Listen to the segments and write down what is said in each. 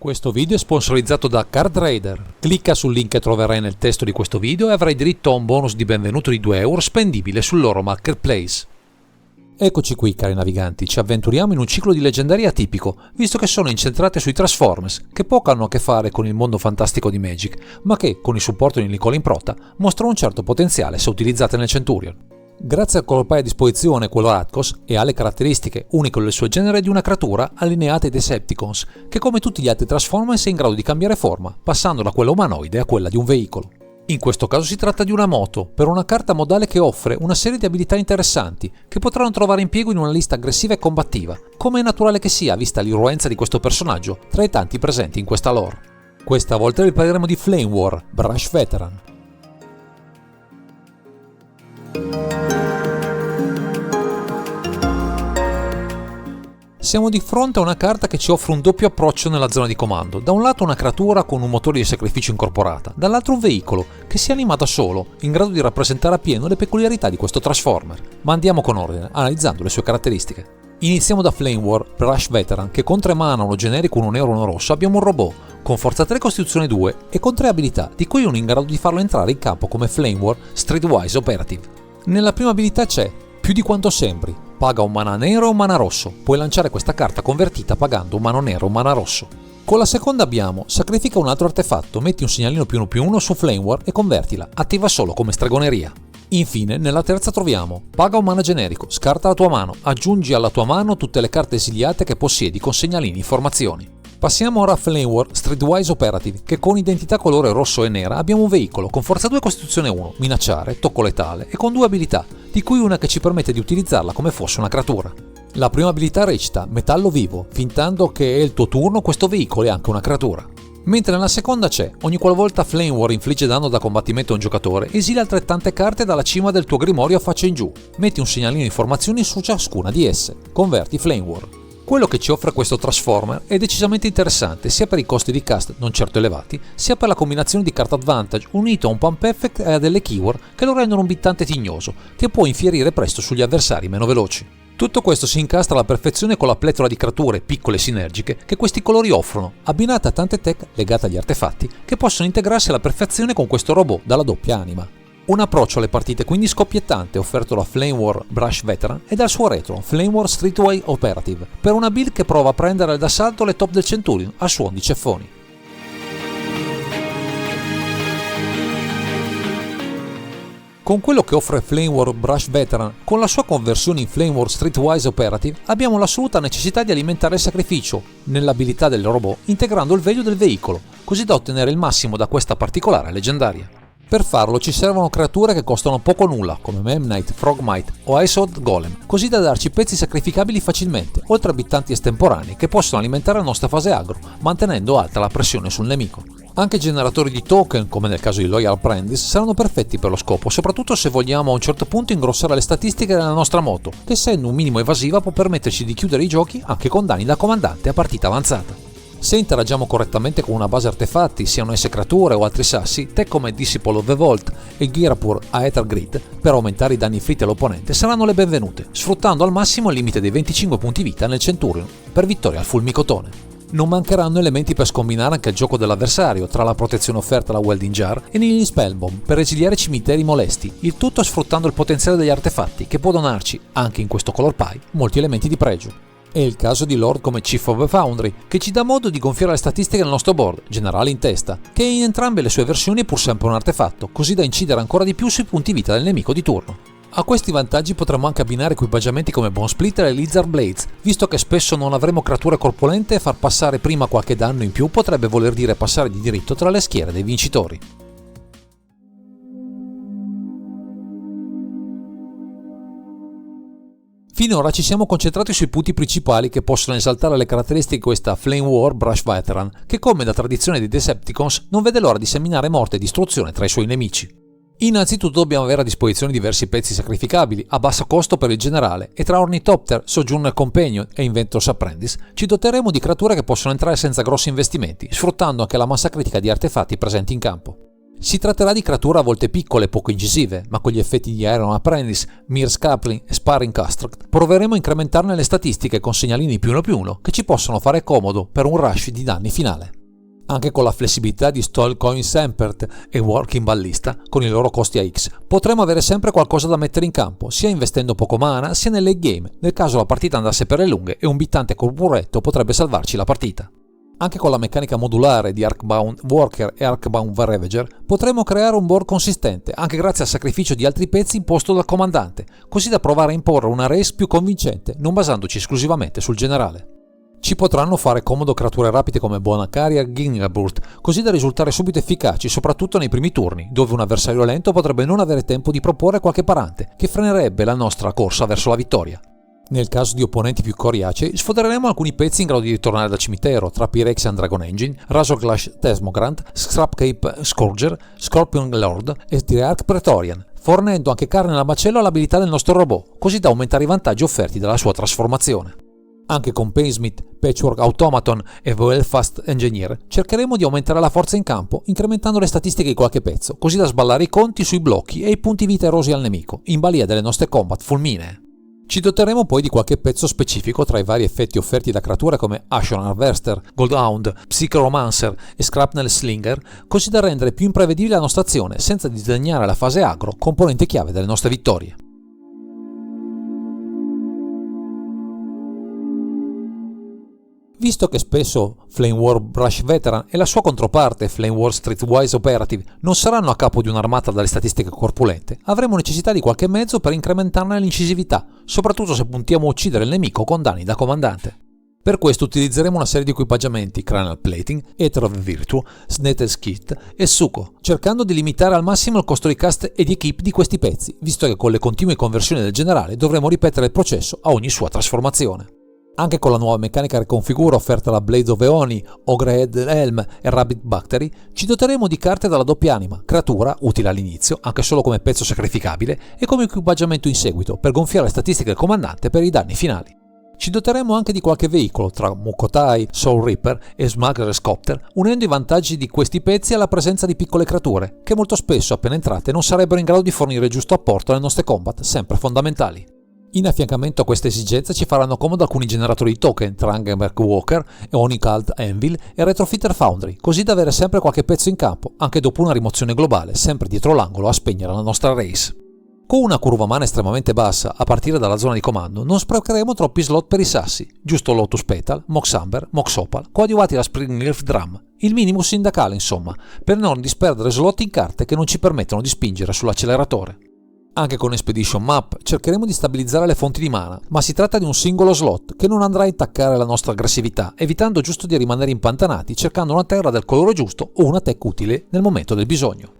Questo video è sponsorizzato da Card Raider. Clicca sul link che troverai nel testo di questo video e avrai diritto a un bonus di benvenuto di 2 euro spendibile sul loro marketplace. Eccoci qui, cari naviganti, ci avventuriamo in un ciclo di leggendarie atipico, visto che sono incentrate sui Transformers, che poco hanno a che fare con il mondo fantastico di Magic, ma che, con il supporto di Nicola Improta, mostrano un certo potenziale se utilizzate nel Centurion. Grazie al color pie a disposizione, quello Atkos, e alle caratteristiche uniche del suo genere di una creatura allineata ai Decepticons, che come tutti gli altri Transformers è in grado di cambiare forma, passando da quella umanoide a quella di un veicolo. In questo caso si tratta di una moto, per una carta modale che offre una serie di abilità interessanti, che potranno trovare impiego in una lista aggressiva e combattiva, come è naturale che sia vista l'irruenza di questo personaggio tra i tanti presenti in questa lore. Questa volta riparleremo di Flame War, Brush Veteran. Siamo di fronte a una carta che ci offre un doppio approccio nella zona di comando. Da un lato una creatura con un motore di sacrificio incorporata, dall'altro un veicolo che si anima da solo, in grado di rappresentare appieno le peculiarità di questo Transformer. Ma andiamo con ordine, analizzando le sue caratteristiche. Iniziamo da Flame War, Brush Veteran, che con 3 mana, uno generico, uno nero e uno rosso, abbiamo un robot, con forza 3 costituzione 2 e con 3 abilità, di cui uno in grado di farlo entrare in campo come Flame War Streetwise Operative. Nella prima abilità c'è più di quanto sembri. Paga un mana nero e un mana rosso. Puoi lanciare questa carta convertita pagando un mana nero e un mana rosso. Con la seconda abbiamo sacrifica un altro artefatto, metti un segnalino +1/+1 su Flame War e convertila, attiva solo come stregoneria. Infine, nella terza troviamo paga un mana generico, scarta la tua mano, aggiungi alla tua mano tutte le carte esiliate che possiedi con segnalini informazioni. Passiamo ora a Flame War Streetwise Operative, che con identità colore rosso e nera abbiamo un veicolo con forza 2 costituzione 1, minacciare, tocco letale e con 2 abilità, di cui una che ci permette di utilizzarla come fosse una creatura. La prima abilità recita metallo vivo, fintando che è il tuo turno questo veicolo è anche una creatura. Mentre nella seconda c'è, ogni qualvolta Flame War infligge danno da combattimento a un giocatore, esila altrettante carte dalla cima del tuo grimorio a faccia in giù, metti un segnalino di informazioni su ciascuna di esse, converti Flame War. Quello che ci offre questo Transformer è decisamente interessante sia per i costi di cast non certo elevati, sia per la combinazione di card advantage unito a un pump effect e a delle keyword che lo rendono un bittante tignoso, che può infierire presto sugli avversari meno veloci. Tutto questo si incastra alla perfezione con la pletora di creature piccole e sinergiche che questi colori offrono, abbinate a tante tech legate agli artefatti che possono integrarsi alla perfezione con questo robot dalla doppia anima. Un approccio alle partite quindi scoppiettante offerto da Flame War Brush Veteran e dal suo retro Flame War Streetwise Operative per una build che prova a prendere d'assalto le top del Centurion a suon di ceffoni. Con quello che offre Flame War Brush Veteran, con la sua conversione in Flame War Streetwise Operative, abbiamo l'assoluta necessità di alimentare il sacrificio nell'abilità del robot integrando il veglio del veicolo, così da ottenere il massimo da questa particolare leggendaria. Per farlo ci servono creature che costano poco o nulla, come Memnite, Frogmite o Icehold Golem, così da darci pezzi sacrificabili facilmente, oltre a abitanti estemporanei che possono alimentare la nostra fase aggro, mantenendo alta la pressione sul nemico. Anche generatori di token, come nel caso di Loyal Apprentice, saranno perfetti per lo scopo, soprattutto se vogliamo a un certo punto ingrossare le statistiche della nostra moto, che essendo un minimo evasiva può permetterci di chiudere i giochi anche con danni da comandante a partita avanzata. Se interagiamo correttamente con una base artefatti, siano esse creature o altri sassi, tech come Disciple of the Vault e Ghirapur Aether Grid, per aumentare i danni inflitti all'opponente, saranno le benvenute, sfruttando al massimo il limite dei 25 punti vita nel Centurion, per vittoria al fulmicotone. Non mancheranno elementi per scombinare anche il gioco dell'avversario, tra la protezione offerta alla Welding Jar e negli Spellbomb, per esiliare cimiteri molesti, il tutto sfruttando il potenziale degli artefatti, che può donarci, anche in questo color pie, molti elementi di pregio. È il caso di Lord come Chief of the Foundry, che ci dà modo di gonfiare le statistiche del nostro board, generale in testa, che in entrambe le sue versioni è pur sempre un artefatto, così da incidere ancora di più sui punti vita del nemico di turno. A questi vantaggi potremmo anche abbinare equipaggiamenti come Bone Splitter e Lizard Blades, visto che spesso non avremo creature corpulente e far passare prima qualche danno in più potrebbe voler dire passare di diritto tra le schiere dei vincitori. Finora ci siamo concentrati sui punti principali che possono esaltare le caratteristiche di questa Flame War Brush Veteran, che come da tradizione dei Decepticons non vede l'ora di seminare morte e distruzione tra i suoi nemici. Innanzitutto dobbiamo avere a disposizione diversi pezzi sacrificabili a basso costo per il generale e tra Ornithopter, Sojourner Companion e Inventor's Apprentice ci doteremo di creature che possono entrare senza grossi investimenti, sfruttando anche la massa critica di artefatti presenti in campo. Si tratterà di creature a volte piccole e poco incisive, ma con gli effetti di Iron Apprentice, Mir Scapling e Sparring Construct proveremo a incrementarne le statistiche con segnalini +1 che ci possono fare comodo per un rush di danni finale. Anche con la flessibilità di Stonecoin Sempert e Working Ballista, con i loro costi a X, potremo avere sempre qualcosa da mettere in campo, sia investendo poco mana, sia nel late game, nel caso la partita andasse per le lunghe e un bittante corporetto potrebbe salvarci la partita. Anche con la meccanica modulare di Arcbound Worker e Arcbound Ravager potremo creare un board consistente, anche grazie al sacrificio di altri pezzi imposto dal comandante, così da provare a imporre una race più convincente, non basandoci esclusivamente sul generale. Ci potranno fare comodo creature rapide come Bonacaria e Gingaburt, così da risultare subito efficaci, soprattutto nei primi turni, dove un avversario lento potrebbe non avere tempo di proporre qualche parante, che frenerebbe la nostra corsa verso la vittoria. Nel caso di opponenti più coriacei, sfodereremo alcuni pezzi in grado di ritornare dal cimitero, tra Pyrexian Dragon Engine, Razorclash Tesmogrant, Scrapcape Scourger, Scorpion Lord e Triarch Praetorian, fornendo anche carne alla macello all'abilità del nostro robot, così da aumentare i vantaggi offerti dalla sua trasformazione. Anche con Painsmith, Patchwork Automaton e Belfast Engineer cercheremo di aumentare la forza in campo, incrementando le statistiche di qualche pezzo, così da sballare i conti sui blocchi e i punti vita erosi al nemico, in balia delle nostre combat fulminee. Ci doteremo poi di qualche pezzo specifico tra i vari effetti offerti da creature come Ashen Harvester, Goldhound, Psychromancer e Scrapnel Slinger, così da rendere più imprevedibile la nostra azione, senza disdegnare la fase aggro, componente chiave delle nostre vittorie. Visto che spesso Flame War Brush Veteran e la sua controparte Flame War Streetwise Operative non saranno a capo di un'armata dalle statistiche corpulente, avremo necessità di qualche mezzo per incrementarne l'incisività, soprattutto se puntiamo a uccidere il nemico con danni da comandante. Per questo utilizzeremo una serie di equipaggiamenti Cranial Plating, Ether of Virtue, Snated Kit e Suko, cercando di limitare al massimo il costo di cast e di equip di questi pezzi, visto che con le continue conversioni del generale dovremo ripetere il processo a ogni sua trasformazione. Anche con la nuova meccanica riconfigura offerta da Blades of Eoni, Ogrehead Helm e Rabbit Bactery, ci doteremo di carte dalla doppia anima, creatura utile all'inizio, anche solo come pezzo sacrificabile, e come equipaggiamento in seguito, per gonfiare le statistiche del comandante per i danni finali. Ci doteremo anche di qualche veicolo tra Mukotai, Soul Reaper e Smuggler's Copter, unendo i vantaggi di questi pezzi alla presenza di piccole creature, che molto spesso appena entrate non sarebbero in grado di fornire il giusto apporto alle nostre combat, sempre fondamentali. In affiancamento a questa esigenza ci faranno comodo alcuni generatori di token tra Angerberg Walker, Onicult Anvil e Retrofitter Foundry, così da avere sempre qualche pezzo in campo, anche dopo una rimozione globale, sempre dietro l'angolo a spegnere la nostra race. Con una curva mana estremamente bassa, a partire dalla zona di comando, non sprecheremo troppi slot per i sassi, giusto Lotus Petal, Mox Amber, Mox Opal, coadiuvati da Springleaf Drum, il minimo sindacale insomma, per non disperdere slot in carte che non ci permettono di spingere sull'acceleratore. Anche con Expedition Map cercheremo di stabilizzare le fonti di mana, ma si tratta di un singolo slot che non andrà a intaccare la nostra aggressività, evitando giusto di rimanere impantanati cercando una terra del colore giusto o una tech utile nel momento del bisogno.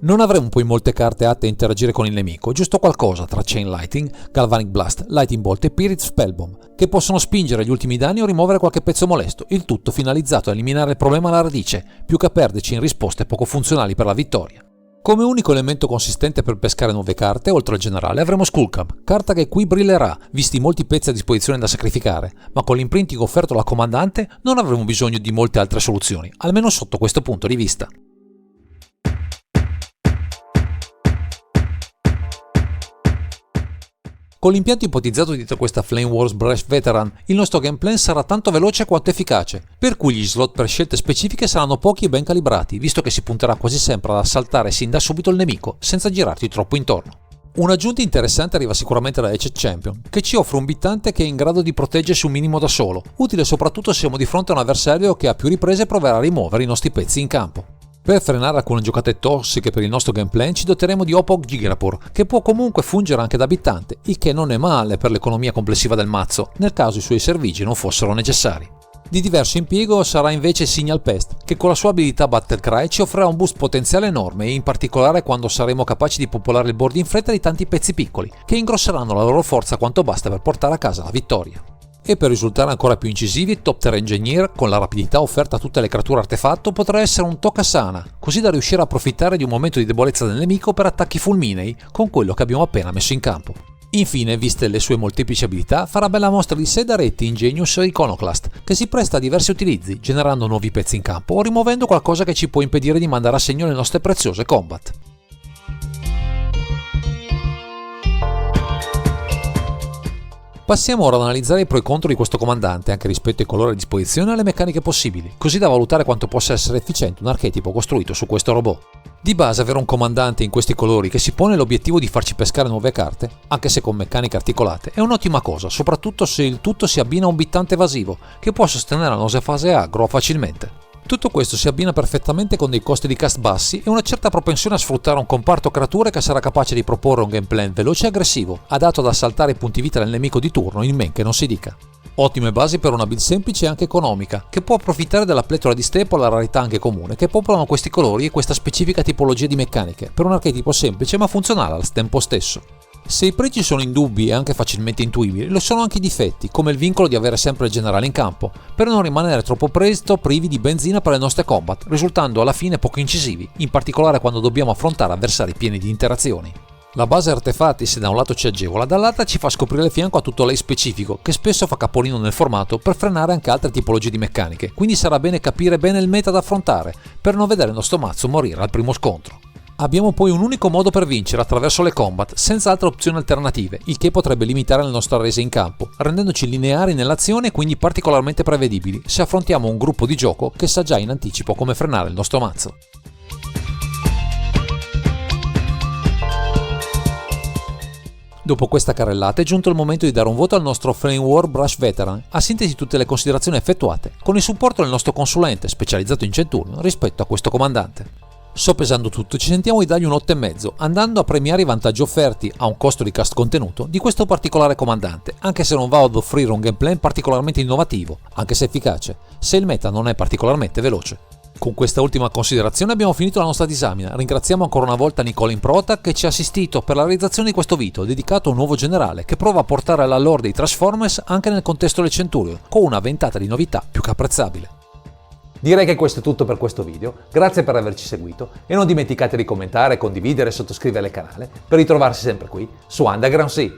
Non avremo poi molte carte atte a interagire con il nemico, giusto qualcosa tra Chain Lighting, Galvanic Blast, Lightning Bolt e Pirate Spellbomb, che possono spingere gli ultimi danni o rimuovere qualche pezzo molesto, il tutto finalizzato a eliminare il problema alla radice, più che a perderci in risposte poco funzionali per la vittoria. Come unico elemento consistente per pescare nuove carte, oltre al generale, avremo Skullcap, carta che qui brillerà, visti i molti pezzi a disposizione da sacrificare, ma con l'imprinting offerto dal comandante non avremo bisogno di molte altre soluzioni, almeno sotto questo punto di vista. Con l'impianto ipotizzato dietro questa Flame Wars Brush Veteran, il nostro gameplan sarà tanto veloce quanto efficace, per cui gli slot per scelte specifiche saranno pochi e ben calibrati, visto che si punterà quasi sempre ad assaltare sin da subito il nemico, senza girarti troppo intorno. Un'aggiunta interessante arriva sicuramente da Etched Champion, che ci offre un bittante che è in grado di proteggersi un minimo da solo, utile soprattutto se siamo di fronte a un avversario che a più riprese proverà a rimuovere i nostri pezzi in campo. Per frenare alcune giocate tossiche per il nostro gameplan ci doteremo di Opog Gigapur, che può comunque fungere anche da abittante, il che non è male per l'economia complessiva del mazzo, nel caso i suoi servigi non fossero necessari. Di diverso impiego sarà invece Signal Pest, che con la sua abilità Battlecry ci offrirà un boost potenziale enorme, e in particolare quando saremo capaci di popolare il board in fretta di tanti pezzi piccoli, che ingrosseranno la loro forza quanto basta per portare a casa la vittoria. E per risultare ancora più incisivi, Top Tier Engineer, con la rapidità offerta a tutte le creature artefatto, potrà essere un toccasana, così da riuscire a approfittare di un momento di debolezza del nemico per attacchi fulminei con quello che abbiamo appena messo in campo. Infine, viste le sue molteplici abilità, farà bella mostra di sé da Reti, Ingenious e Iconoclast, che si presta a diversi utilizzi, generando nuovi pezzi in campo o rimuovendo qualcosa che ci può impedire di mandare a segno le nostre preziose combat. Passiamo ora ad analizzare i pro e contro di questo comandante, anche rispetto ai colori a disposizione e alle meccaniche possibili, così da valutare quanto possa essere efficiente un archetipo costruito su questo robot. Di base, avere un comandante in questi colori che si pone l'obiettivo di farci pescare nuove carte, anche se con meccaniche articolate, è un'ottima cosa, soprattutto se il tutto si abbina a un bittante evasivo, che può sostenere la nostra fase aggro facilmente. Tutto questo si abbina perfettamente con dei costi di cast bassi e una certa propensione a sfruttare un comparto creature che sarà capace di proporre un gameplay veloce e aggressivo, adatto ad assaltare i punti vita del nemico di turno, in men che non si dica. Ottime basi per una build semplice e anche economica, che può approfittare della pletora di staple e la rarità anche comune, che popolano questi colori e questa specifica tipologia di meccaniche, per un archetipo semplice ma funzionale al tempo stesso. Se i pregi sono indubbi e anche facilmente intuibili, lo sono anche i difetti, come il vincolo di avere sempre il generale in campo, per non rimanere troppo presto privi di benzina per le nostre combat, risultando alla fine poco incisivi, in particolare quando dobbiamo affrontare avversari pieni di interazioni. La base artefatti, se da un lato ci agevola, dall'altra ci fa scoprire il fianco a tutto lei specifico, che spesso fa capolino nel formato per frenare anche altre tipologie di meccaniche, quindi sarà bene capire bene il meta da affrontare, per non vedere il nostro mazzo morire al primo scontro. Abbiamo poi un unico modo per vincere, attraverso le combat, senza altre opzioni alternative, il che potrebbe limitare la nostra resa in campo, rendendoci lineari nell'azione e quindi particolarmente prevedibili se affrontiamo un gruppo di gioco che sa già in anticipo come frenare il nostro mazzo. Dopo questa carrellata è giunto il momento di dare un voto al nostro Flame War Brush Veteran, a sintesi di tutte le considerazioni effettuate, con il supporto del nostro consulente specializzato in centurion rispetto a questo comandante. Soppesando tutto, ci sentiamo di dargli un 8,5, andando a premiare i vantaggi offerti, a un costo di cast contenuto, di questo particolare comandante, anche se non va ad offrire un gameplay particolarmente innovativo, anche se efficace, se il meta non è particolarmente veloce. Con questa ultima considerazione abbiamo finito la nostra disamina. Ringraziamo ancora una volta Nicola Improta che ci ha assistito per la realizzazione di questo video dedicato a un nuovo generale che prova a portare la lore dei Transformers anche nel contesto del Centurion, con una ventata di novità più che apprezzabile. Direi che questo è tutto per questo video, grazie per averci seguito e non dimenticate di commentare, condividere e sottoscrivere il canale per ritrovarsi sempre qui su Underground Sea.